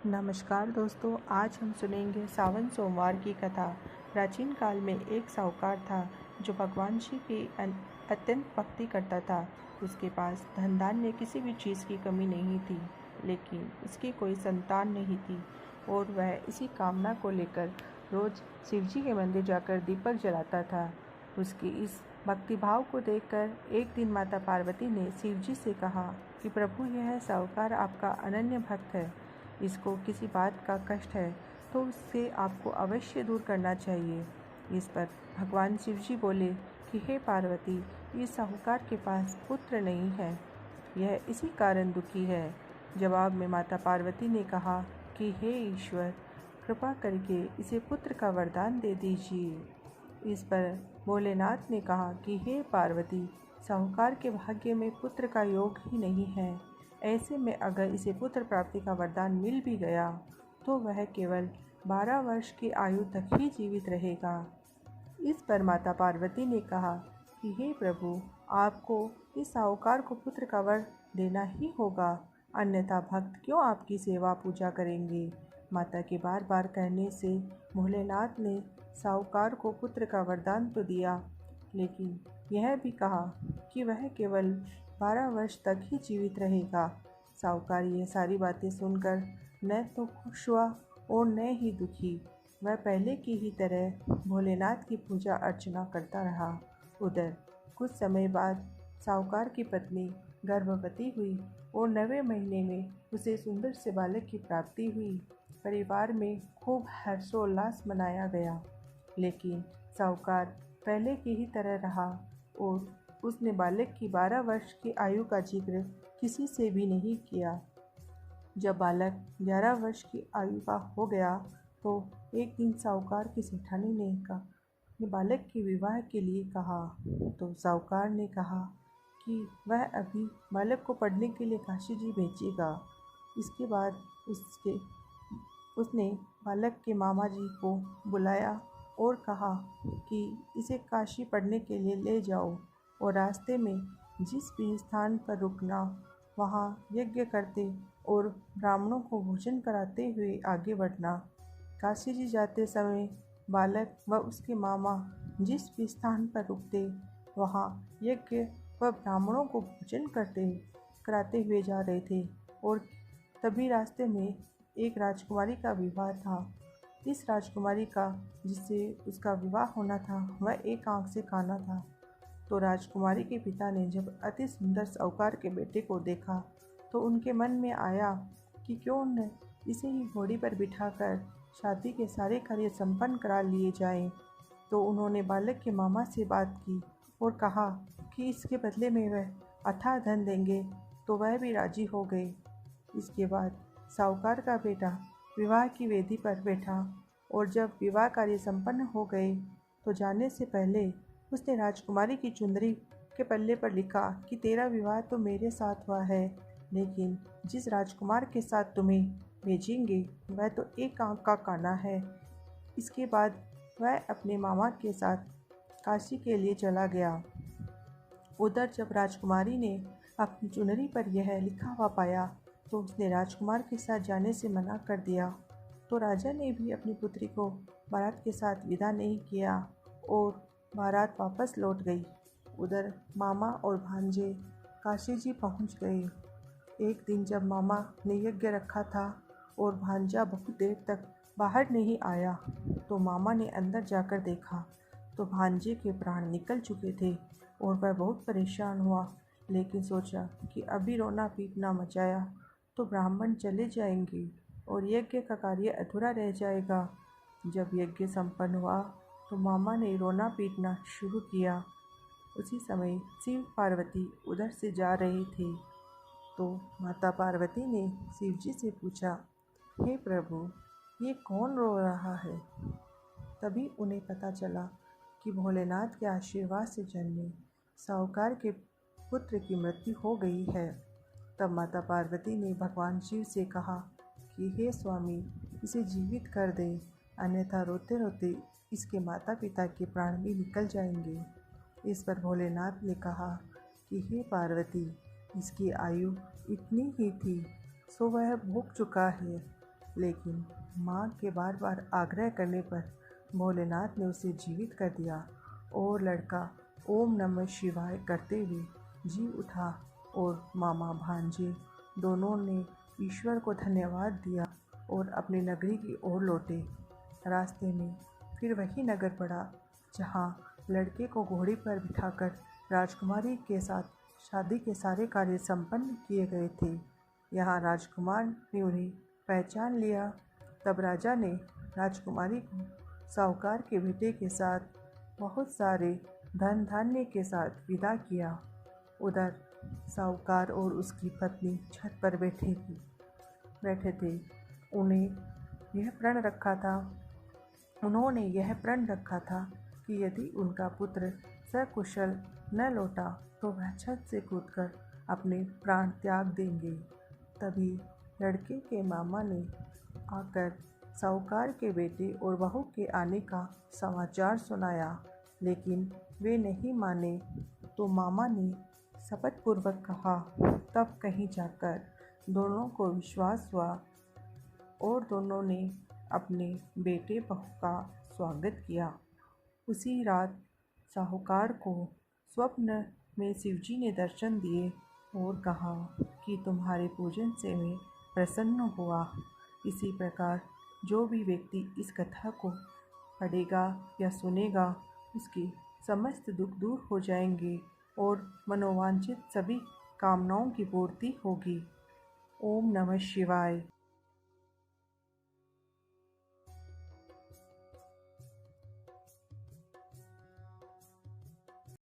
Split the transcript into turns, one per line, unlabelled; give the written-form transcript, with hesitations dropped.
नमस्कार दोस्तों, आज हम सुनेंगे सावन सोमवार की कथा। प्राचीन काल में एक साहूकार था जो भगवान शिव की अत्यंत भक्ति करता था। उसके पास धन धान्य किसी भी चीज़ की कमी नहीं थी, लेकिन उसकी कोई संतान नहीं थी और वह इसी कामना को लेकर रोज शिवजी के मंदिर जाकर दीपक जलाता था। उसकी इस भक्तिभाव को देखकर एक दिन माता पार्वती ने शिवजी से कहा कि प्रभु, यह साहूकार आपका अनन्य भक्त है। इसको किसी बात का कष्ट है तो उससे आपको अवश्य दूर करना चाहिए। इस पर भगवान शिवजी बोले कि हे पार्वती, इस साहूकार के पास पुत्र नहीं है, यह इसी कारण दुखी है। जवाब में माता पार्वती ने कहा कि हे ईश्वर, कृपा करके इसे पुत्र का वरदान दे दीजिए। इस पर भोलेनाथ ने कहा कि हे पार्वती, साहूकार के भाग्य में पुत्र का योग ही नहीं है। ऐसे में अगर इसे पुत्र प्राप्ति का वरदान मिल भी गया तो वह केवल 12 वर्ष की आयु तक ही जीवित रहेगा। इस पर माता पार्वती ने कहा कि हे प्रभु, आपको इस साहूकार को पुत्र का वर देना ही होगा, अन्यथा भक्त क्यों आपकी सेवा पूजा करेंगे। माता के बार बार कहने से भोलेनाथ ने साहूकार को पुत्र का वरदान तो दिया, लेकिन यह भी कहा कि वह केवल 12 वर्ष तक ही जीवित रहेगा। साहूकार यह सारी बातें सुनकर न तो खुश हुआ और न ही दुखी। वह पहले की ही तरह भोलेनाथ की पूजा अर्चना करता रहा। उधर कुछ समय बाद साहूकार की पत्नी गर्भवती हुई और 9वें महीने में उसे सुंदर से बालक की प्राप्ति हुई। परिवार में खूब हर्षोल्लास मनाया गया, लेकिन साहूकार पहले की ही तरह रहा और उसने बालक की 12 वर्ष की आयु का जिक्र किसी से भी नहीं किया। जब बालक 11 वर्ष की आयु का हो गया तो एक दिन साहूकार की सेठानी ने बालक के विवाह के लिए कहा, तो साहूकार ने कहा कि वह अभी बालक को पढ़ने के लिए काशी जी भेजेगा। इसके बाद उसने बालक के मामा जी को बुलाया और कहा कि इसे काशी पढ़ने के लिए ले जाओ और रास्ते में जिस भी स्थान पर रुकना, वहाँ यज्ञ करते और ब्राह्मणों को भोजन कराते हुए आगे बढ़ना। काशी जी जाते समय बालक व उसके मामा जिस भी स्थान पर रुकते, वहाँ यज्ञ व ब्राह्मणों को भोजन कराते हुए जा रहे थे और तभी रास्ते में एक राजकुमारी का विवाह था। इस राजकुमारी का जिससे उसका विवाह होना था, वह एक आंख से काना था। तो राजकुमारी के पिता ने जब अति सुंदर साहूकार के बेटे को देखा तो उनके मन में आया कि क्यों न इसे ही घोड़ी पर बिठाकर शादी के सारे कार्य संपन्न करा लिए जाएं। तो उन्होंने बालक के मामा से बात की और कहा कि इसके बदले में वह अथाह धन देंगे, तो वह भी राजी हो गए। इसके बाद साहूकार का बेटा विवाह की वेदी पर बैठा और जब विवाह कार्य संपन्न हो गए तो जाने से पहले उसने राजकुमारी की चुंदरी के पल्ले पर लिखा कि तेरा विवाह तो मेरे साथ हुआ है, लेकिन जिस राजकुमार के साथ तुम्हें भेजेंगे वह तो एक आंख का काना है। इसके बाद वह अपने मामा के साथ काशी के लिए चला गया। उधर जब राजकुमारी ने अपनी चुनरी पर यह लिखा हुआ पाया तो उसने राजकुमार के साथ जाने से मना कर दिया। तो राजा ने भी अपनी पुत्री को बारात के साथ विदा नहीं किया और बारात वापस लौट गई। उधर मामा और भांजे काशी जी पहुँच गए। एक दिन जब मामा ने यज्ञ रखा था और भांजा बहुत देर तक बाहर नहीं आया, तो मामा ने अंदर जाकर देखा तो भांजे के प्राण निकल चुके थे और वह बहुत परेशान हुआ, लेकिन सोचा कि अभी रोना पीटना मचाया तो ब्राह्मण चले जाएंगे और यज्ञ का कार्य अधूरा रह जाएगा। जब यज्ञ संपन्न हुआ तो मामा ने रोना पीटना शुरू किया। उसी समय शिव पार्वती उधर से जा रहे थे, तो माता पार्वती ने शिवजी से पूछा, हे प्रभु, ये कौन रो रहा है। तभी उन्हें पता चला कि भोलेनाथ के आशीर्वाद से जन्मे साहूकार के पुत्र की मृत्यु हो गई है। तब माता पार्वती ने भगवान शिव से कहा कि हे स्वामी, इसे जीवित कर दे, अन्यथा रोते रोते इसके माता पिता के प्राण भी निकल जाएंगे। इस पर भोलेनाथ ने कहा कि हे पार्वती, इसकी आयु इतनी ही थी, सो वह भोग चुका है। लेकिन माँ के बार बार आग्रह करने पर भोलेनाथ ने उसे जीवित कर दिया और लड़का ओम नमः शिवाय करते हुए जी उठा और मामा भांजे दोनों ने ईश्वर को धन्यवाद दिया और अपनी नगरी की ओर लौटे। रास्ते में फिर वही नगर पड़ा जहाँ लड़के को घोड़े पर बिठाकर राजकुमारी के साथ शादी के सारे कार्य संपन्न किए गए थे। यहाँ राजकुमार ने उन्हें पहचान लिया। तब राजा ने राजकुमारी को साहूकार के बेटे के साथ बहुत सारे धन धान्य के साथ विदा किया। उधर साहूकार और उसकी पत्नी छत पर बैठे थे। उन्होंने यह प्रण रखा था कि यदि उनका पुत्र सकुशल न लौटा तो वह छत से कूदकर अपने प्राण त्याग देंगे। तभी लड़के के मामा ने आकर साहूकार के बेटे और बहू के आने का समाचार सुनाया, लेकिन वे नहीं माने। तो मामा ने शपथपूर्वक कहा। तब कहीं जाकर दोनों को विश्वास हुआ और दोनों ने अपने बेटे बहू का स्वागत किया। उसी रात साहूकार को स्वप्न में शिवजी ने दर्शन दिए और कहा कि तुम्हारे पूजन से मैं प्रसन्न हुआ। इसी प्रकार जो भी व्यक्ति इस कथा को पढ़ेगा या सुनेगा उसके समस्त दुख दूर हो जाएंगे और मनोवांछित सभी कामनाओं की पूर्ति होगी। ओम नमः शिवाय।